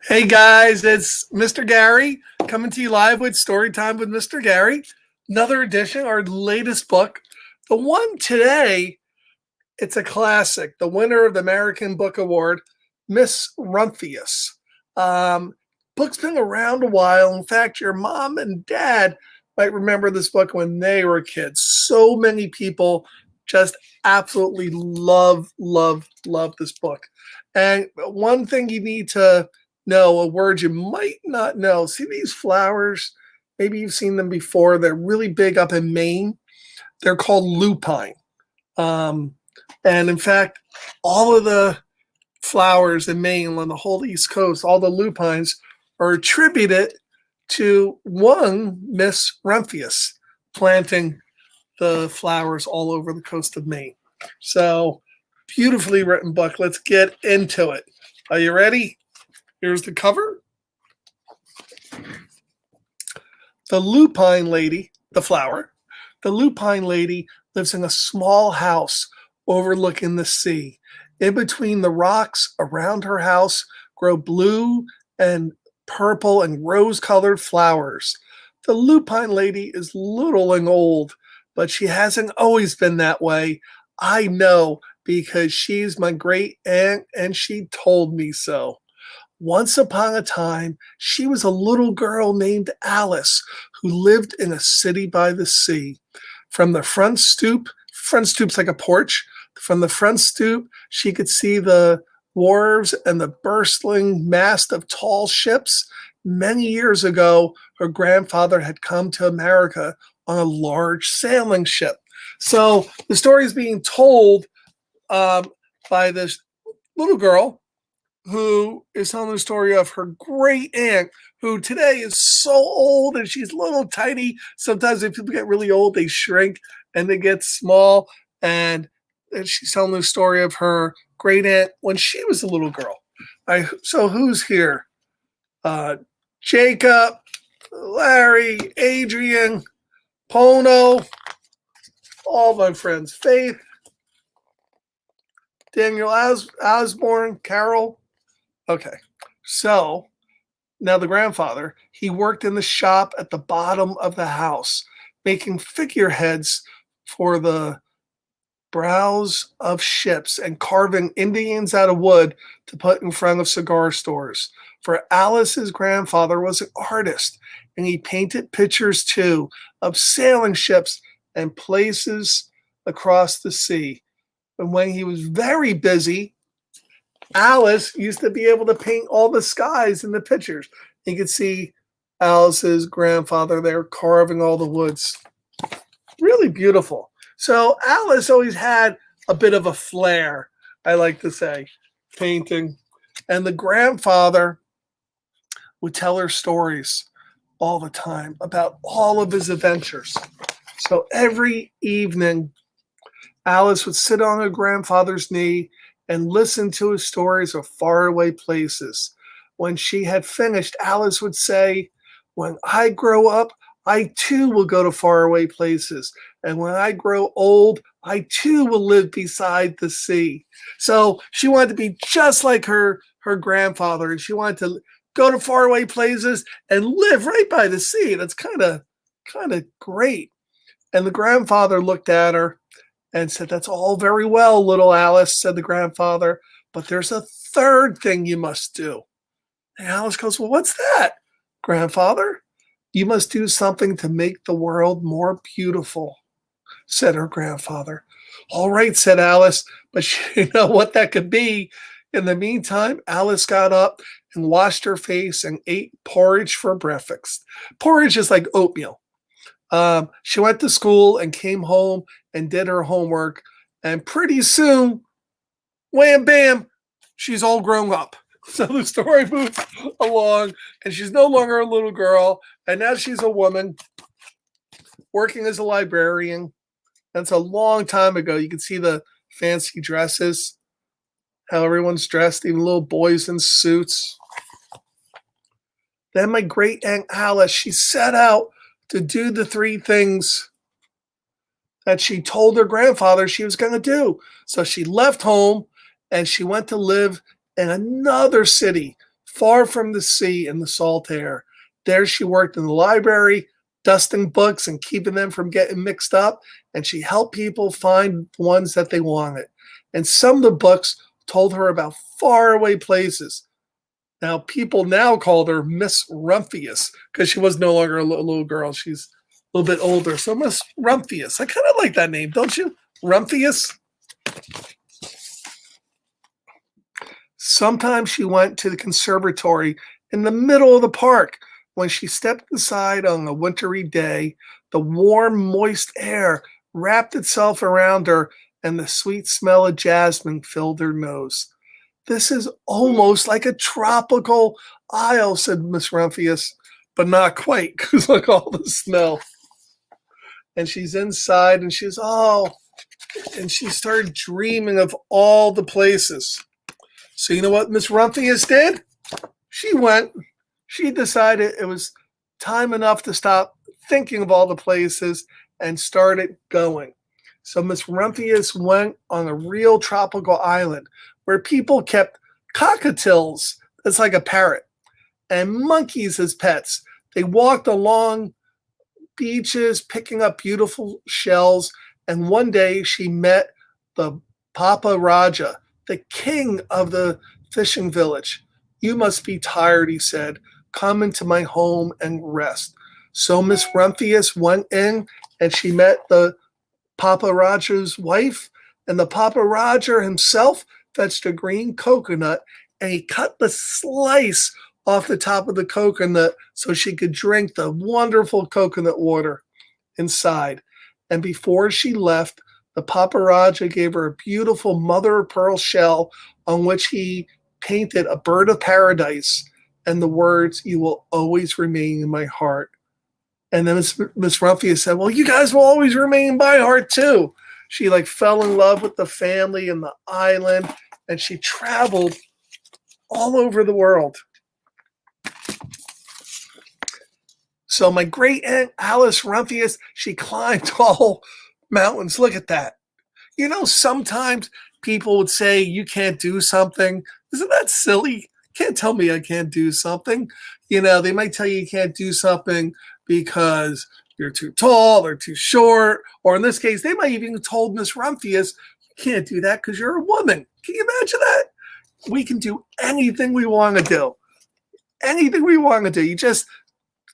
Hey guys, it's Mr. Gary coming to you live with Storytime with Mr. Gary. Another edition, our latest book. The one today, it's a classic. The winner of the American Book Award, Miss Rumphius. Um, Book's been around a while. In fact, your mom and dad might remember this book when they were kids. So many people just absolutely love this book. And one thing you need to know, a word you might not know. See these flowers? Maybe you've seen them before. They're really big up in Maine. They're called lupine. Um, and in fact, all of the flowers in Maine on the whole East Coast, all the lupines, are attributed to one Miss Rumphius planting the flowers all over the coast of Maine. So, beautifully written book. Let's get into it. Are you ready? Here's the cover. The lupine lady, the flower, the lupine lady lives in a small house overlooking the sea. In between the rocks around her house grow blue and purple and rose-colored flowers. The lupine lady is little and old, but she hasn't always been that way. I know because she's my great aunt and she told me so. Once upon a time, she was a little girl named Alice who lived in a city by the sea. From the front stoop's like a porch. From the front stoop, she could see the wharves and the bustling mast of tall ships. Many years ago, her grandfather had come to America on a large sailing ship. So the story is being told by this little girl who is telling the story of her great aunt, who today is so old and she's little tiny. Sometimes when people get really old, they shrink and they get small. And she's telling the story of her great aunt when she was a little girl. So who's here? Jacob, Larry, Adrian, Pono, all my friends. Faith, Daniel Osborne, Carol. Okay, so now the grandfather, he worked in the shop at the bottom of the house, making figureheads for the brows of ships and carving Indians out of wood to put in front of cigar stores. For Alice's grandfather was an artist, and he painted pictures too of sailing ships and places across the sea. And when he was very busy, Alice used to be able to paint all the skies in the pictures. You could see Alice's grandfather there carving all the woods. Really beautiful. So Alice always had a bit of a flair, I like to say, painting. And the grandfather would tell her stories all the time about all of his adventures. So every evening, Alice would sit on her grandfather's knee and listen to his stories of faraway places. When she had finished, Alice would say, "When I grow up, I too will go to faraway places. And when I grow old, I too will live beside the sea." So she wanted to be just like her grandfather, and she wanted to go to faraway places and live right by the sea. That's kind of great. And the grandfather looked at her and said, "That's all very well, little Alice," said the grandfather, "but there's a third thing you must do." And Alice goes, "Well, what's that, grandfather?" "You must do something to make the world more beautiful," said her grandfather. "All right," said Alice, but she didn't know what that could be. In the meantime, Alice got up and washed her face and ate porridge for breakfast. Porridge is like oatmeal. She went to school and came home and did her homework. And pretty soon, wham bam, she's all grown up. So the story moves along, and she's no longer a little girl, and now she's a woman working as a librarian. That's a long time ago. You can see the fancy dresses, how everyone's dressed, even little boys in suits. Then my great aunt Alice, she set out to do the three things that she told her grandfather she was going to do. So she left home and she went to live in another city far from the sea and the salt air. There she worked in the library, dusting books and keeping them from getting mixed up, and she helped people find ones that they wanted. And some of the books told her about faraway places. Now, people now called her Miss Rumphius because she was no longer a little girl. She's a little bit older. So Miss Rumphius. I kind of like that name, don't you? Rumphius. Sometimes she went to the conservatory in the middle of the park. When she stepped inside on a wintry day, the warm, moist air wrapped itself around her, and the sweet smell of jasmine filled her nose. This is almost like a tropical isle, said Miss Rumphius, but not quite, because look, all the snow. And she's inside, and and she started dreaming of all the places. So you know what Miss Rumphius did? She decided it was time enough to stop thinking of all the places and started going. So Miss Rumphius went on a real tropical island where people kept cockatiels, that's like a parrot, and monkeys as pets. They walked along beaches picking up beautiful shells, and one day she met the Papa Raja, the king of the fishing village. You must be tired, he said. Come into my home and rest. So Miss Rumphius went in and she met the Papa Raja's wife, and the Papa Raja himself fetched a green coconut and he cut the slice off the top of the coconut so she could drink the wonderful coconut water inside. And before she left, the Papa Raja gave her a beautiful mother of pearl shell on which he painted a bird of paradise and the words, "You will always remain in my heart." And then Miss Rumphius said, well, you guys will always remain in my heart too. She fell in love with the family and the island, and she traveled all over the world. So my great aunt Alice Rumphius, she climbed tall mountains. Look at that. You know, sometimes people would say you can't do something. Isn't that silly? Can't tell me I can't do something. You know, they might tell you can't do something because you're too tall or too short. Or in this case, they might even have told Miss Rumphius, you can't do that because you're a woman. Can you imagine that? We can do anything we want to do. Anything we want to do. You just,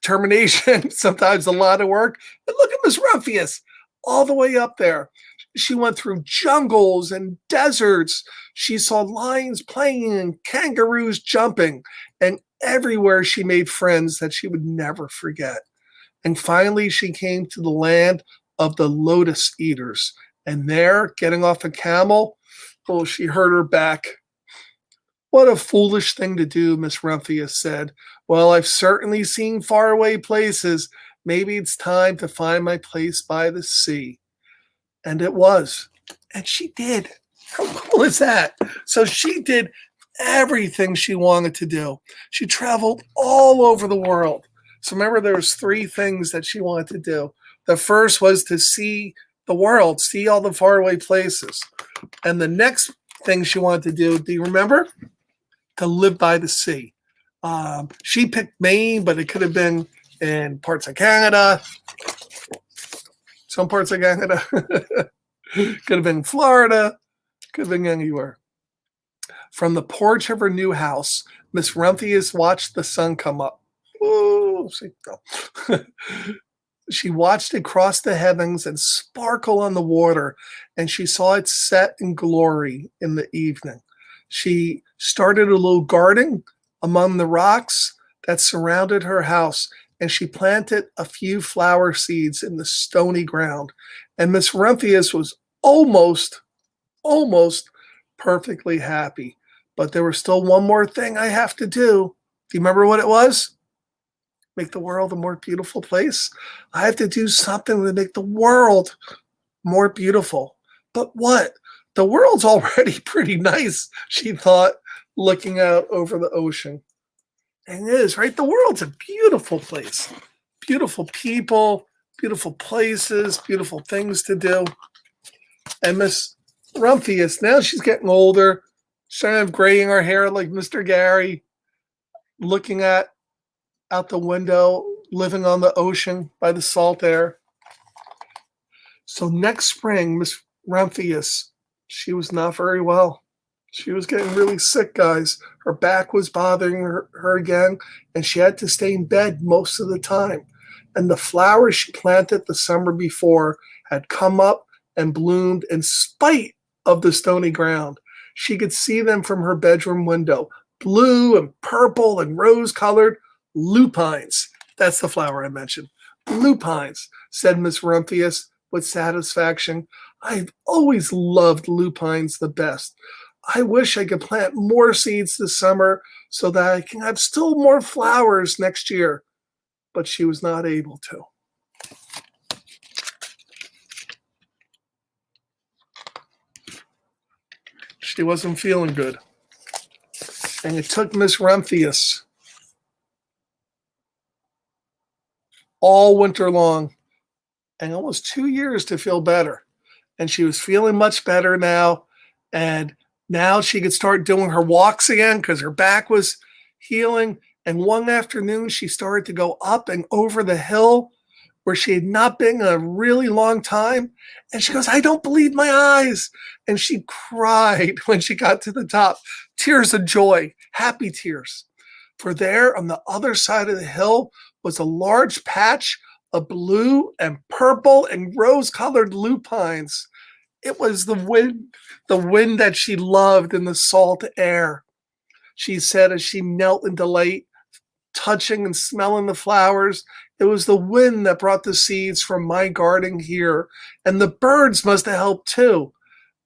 determination, sometimes a lot of work. But look at Miss Rumphius, all the way up there. She went through jungles and deserts. She saw lions playing and kangaroos jumping. And everywhere she made friends that she would never forget. And finally, she came to the land of the lotus eaters. And there, getting off a camel, she hurt her back. What a foolish thing to do, Miss Rumphius said. Well, I've certainly seen faraway places. Maybe it's time to find my place by the sea. And it was. And she did. How cool is that? So she did everything she wanted to do. She traveled all over the world. So remember, there was 3 things that she wanted to do. The first was to see the world, see all the faraway places. And the next thing she wanted to do you remember? To live by the sea. She picked Maine, but it could have been in parts of Canada. Some parts of Canada. Could have been Florida. Could have been anywhere. From the porch of her new house, Miss Rumphius watched the sun come up. Ooh, she watched it cross the heavens and sparkle on the water, and she saw it set in glory in the evening. She started a little garden among the rocks that surrounded her house, and she planted a few flower seeds in the stony ground. And Miss Rumphius was almost perfectly happy. But there was still one more thing I have to do. Do you remember what it was? Make the world a more beautiful place. I have to do something to make the world more beautiful. But what? The world's already pretty nice, she thought, looking out over the ocean. And it is, right? The world's a beautiful place. Beautiful people, beautiful places, beautiful things to do. And Miss Rumphius, now she's getting older. She's starting to have gray in her hair like Mr. Gary. looking at out the window, living on the ocean by the salt air. So next spring, Miss Rumphius, she was not very well. She was getting really sick, guys. Her back was bothering her again, and she had to stay in bed most of the time. And the flowers she planted the summer before had come up and bloomed in spite of the stony ground. She could see them from her bedroom window, blue and purple and rose-colored lupines. That's the flower I mentioned. Lupines, said Miss Rumphius with satisfaction. I've always loved lupines the best. I wish I could plant more seeds this summer so that I can have still more flowers next year. But she was not able to. She wasn't feeling good. And it took Miss Rumphius all winter long and almost 2 years to feel better. And she was feeling much better now. And now she could start doing her walks again because her back was healing. And one afternoon, she started to go up and over the hill where she had not been in a really long time. And she goes, I don't believe my eyes. And she cried when she got to the top. Tears of joy, happy tears. For there on the other side of the hill was a large patch of blue and purple and rose-colored lupines. It was the wind that she loved in the salt air. She said as she knelt in delight, touching and smelling the flowers, it was the wind that brought the seeds from my garden here, and the birds must have helped too.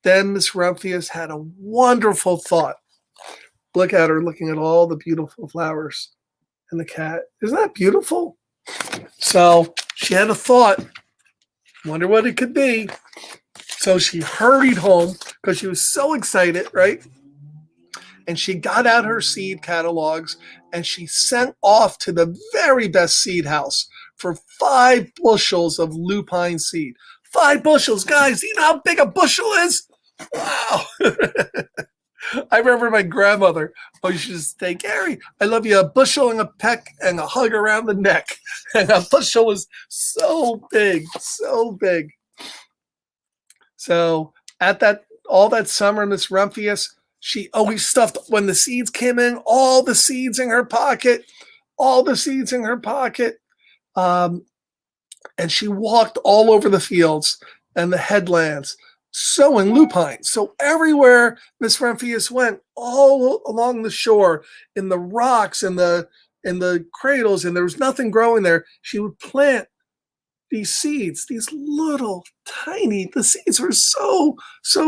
Then Miss Rumphius had a wonderful thought. Look at her looking at all the beautiful flowers and the cat. Isn't that beautiful? So she had a thought. Wonder what it could be. So she hurried home because she was so excited, right? And she got out her seed catalogs and she sent off to the very best seed house for 5 bushels of lupine seed. 5 bushels, guys. You know how big a bushel is? Wow. I remember my grandmother always used to say, Gary, I love you, a bushel and a peck and a hug around the neck. And a bushel was so big, so big. So at that, all that summer, Miss Rumphius, she always stuffed, when the seeds came in, all the seeds in her pocket, all the seeds in her pocket. And she walked all over the fields and the headlands, sowing lupines. So everywhere Miss Rumphius went, all along the shore, in the rocks, in the cradles, and there was nothing growing there, she would plant these seeds, these little tiny, the seeds were so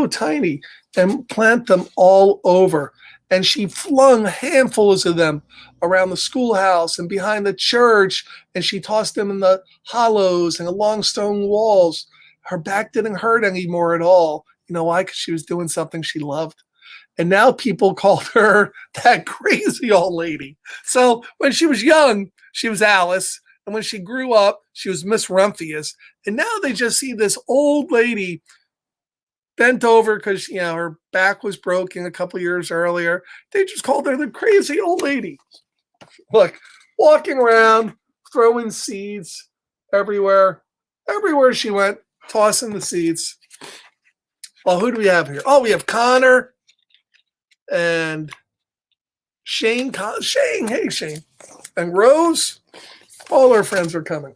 tiny, and plant them all over. And she flung handfuls of them around the schoolhouse and behind the church, and she tossed them in the hollows and along stone walls. Her back didn't hurt anymore at all. You know why? Because she was doing something she loved. And now people called her that crazy old lady. So when she was young, she was Alice. And when she grew up, she was Miss Rumphius. And now they just see this old lady bent over because, you know, her back was broken a couple years earlier. They just called her the crazy old lady. Look, walking around, throwing seeds everywhere. Everywhere she went, tossing the seeds. Well, who do we have here? Oh, we have Connor and Shane. Shane, hey, Shane. And Rose. All our friends are coming.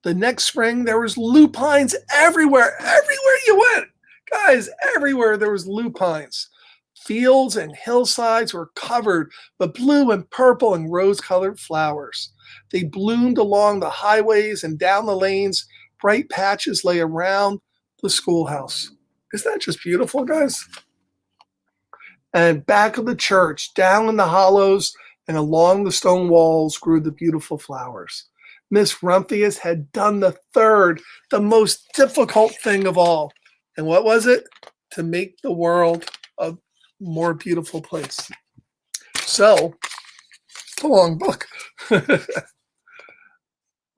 The next spring, there was lupines everywhere. Everywhere you went. Guys, everywhere there was lupines. Fields and hillsides were covered with blue and purple and rose-colored flowers. They bloomed along the highways and down the lanes. Bright patches lay around the schoolhouse. Isn't that just beautiful, guys? And back of the church, down in the hollows, and along the stone walls grew the beautiful flowers. Miss Rumphius had done the third, the most difficult thing of all. And what was it? To make the world a more beautiful place. So, it's a long book.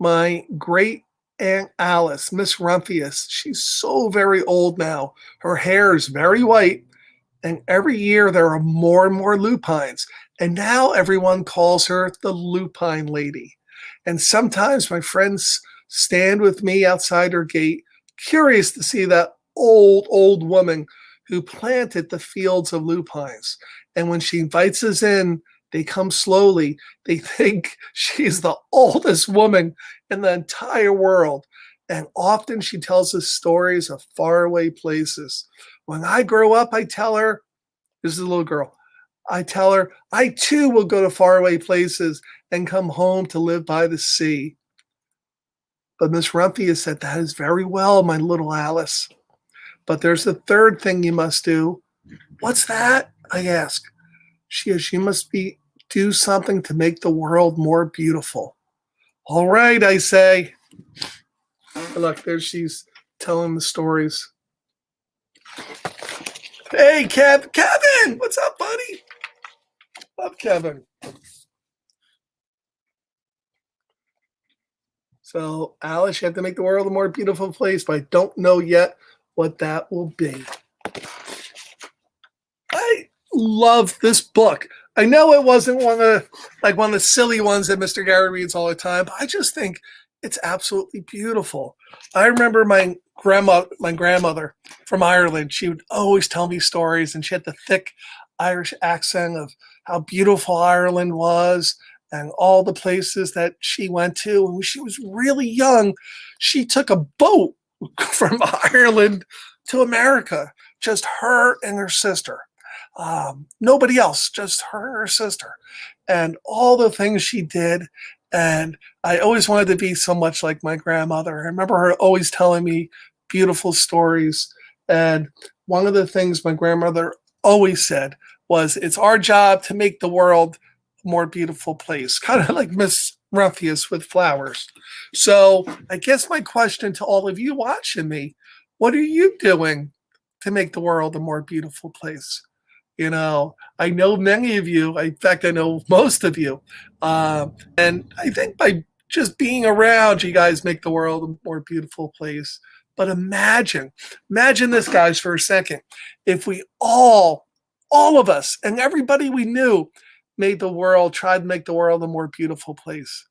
My great Aunt Alice, Miss Rumphius, she's so very old now. Her hair is very white, And every year there are more and more lupines. And now everyone calls her the lupine lady. And sometimes my friends stand with me outside her gate, curious to see that old woman who planted the fields of lupines. And when she invites us in, they come slowly. They think she's the oldest woman in the entire world. And often she tells us stories of faraway places. When I grow up, I tell her, this is a little girl, I tell her, I too will go to faraway places and come home to live by the sea. But Miss Rumphius said, that is very well, my little Alice. But there's a third thing you must do. What's that? I ask. She goes, you must do something to make the world more beautiful. All right, I say. Look, there she's telling the stories. Hey, Kevin, what's up, buddy? Love Kevin. So, Alice, you have to make the world a more beautiful place, but I don't know yet what that will be. I love this book. I know it wasn't one of the silly ones that Mr. Gary reads all the time, but I just think it's absolutely beautiful. I remember my grandmother from Ireland. She would always tell me stories, and she had the thick Irish accent of how beautiful Ireland was and all the places that she went to. And when she was really young, she took a boat from Ireland to America, just her and her sister. Nobody else, just her and her sister, and all the things she did. And I always wanted to be so much like my grandmother. I remember her always telling me beautiful stories. And one of the things my grandmother always said was, it's our job to make the world a more beautiful place, kind of like Miss Rumphius with flowers. So I guess my question to all of you watching me, what are you doing to make the world a more beautiful place? You know, I know many of you, in fact, I know most of you. And I think by just being around, you guys make the world a more beautiful place. But imagine this, guys, for a second. If we all of us and everybody we knew tried to make the world a more beautiful place.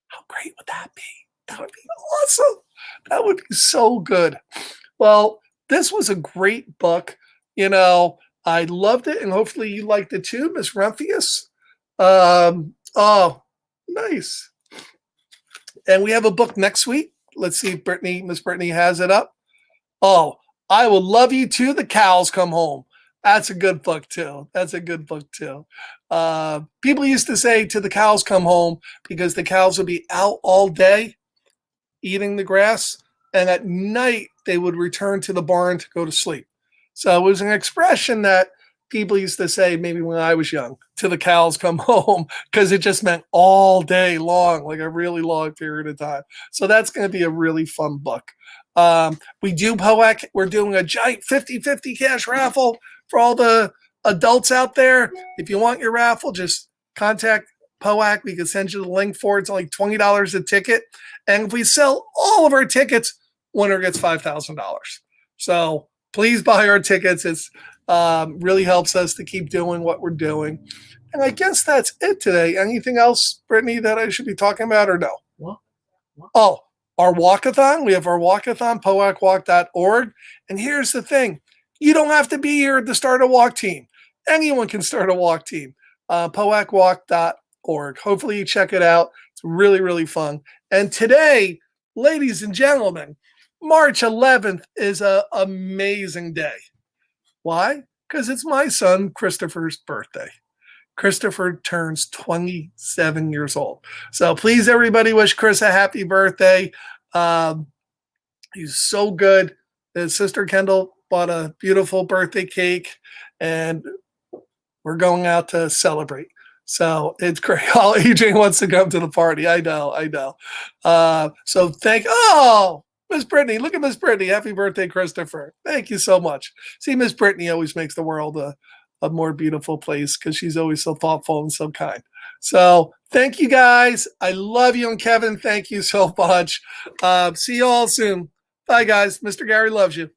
How great would that be? That would be awesome. That would be so good. Well, this was a great book. You know, I loved it, and hopefully you liked it too, Miss Rumphius. Oh, nice. And we have a book next week. Let's see if Miss Brittany has it up. Oh, I Will Love You Till the Cows Come Home. That's a good book too. People used to say "till the cows come home" because the cows would be out all day eating the grass, and at night they would return to the barn to go to sleep. So it was an expression that people used to say maybe when I was young, "till the cows come home," because it just meant all day long, like a really long period of time. So that's going to be a really fun book. We do POAC. We're doing a giant 50-50 cash raffle for all the adults out there. If you want your raffle, just contact POAC. We can send you the link for it. It's only $20 a ticket. And if we sell all of our tickets, winner gets $5,000. So please buy our tickets. It's really helps us to keep doing what we're doing. And I guess that's it today. Anything else, Brittany, that I should be talking about or no? What? Oh, our walkathon. We have our walkathon, poacwalk.org. And here's the thing. You don't have to be here to start a walk team. Anyone can start a walk team. Poacwalk.org. Hopefully you check it out. It's really, really fun. And today, ladies and gentlemen, March 11th is an amazing day. Why? Because it's my son Christopher's birthday. Christopher turns 27 years old. So please, everybody, wish Chris a happy birthday. He's so good. His sister Kendall bought a beautiful birthday cake, and we're going out to celebrate. So it's great. Oh, Adrian wants to come to the party. I know. So Miss Brittany, look at Miss Brittany. Happy birthday, Christopher. Thank you so much. See, Miss Brittany always makes the world a more beautiful place because she's always so thoughtful and so kind. So thank you, guys. I love you. And Kevin, thank you so much. See you all soon. Bye, guys. Mr. Gary loves you.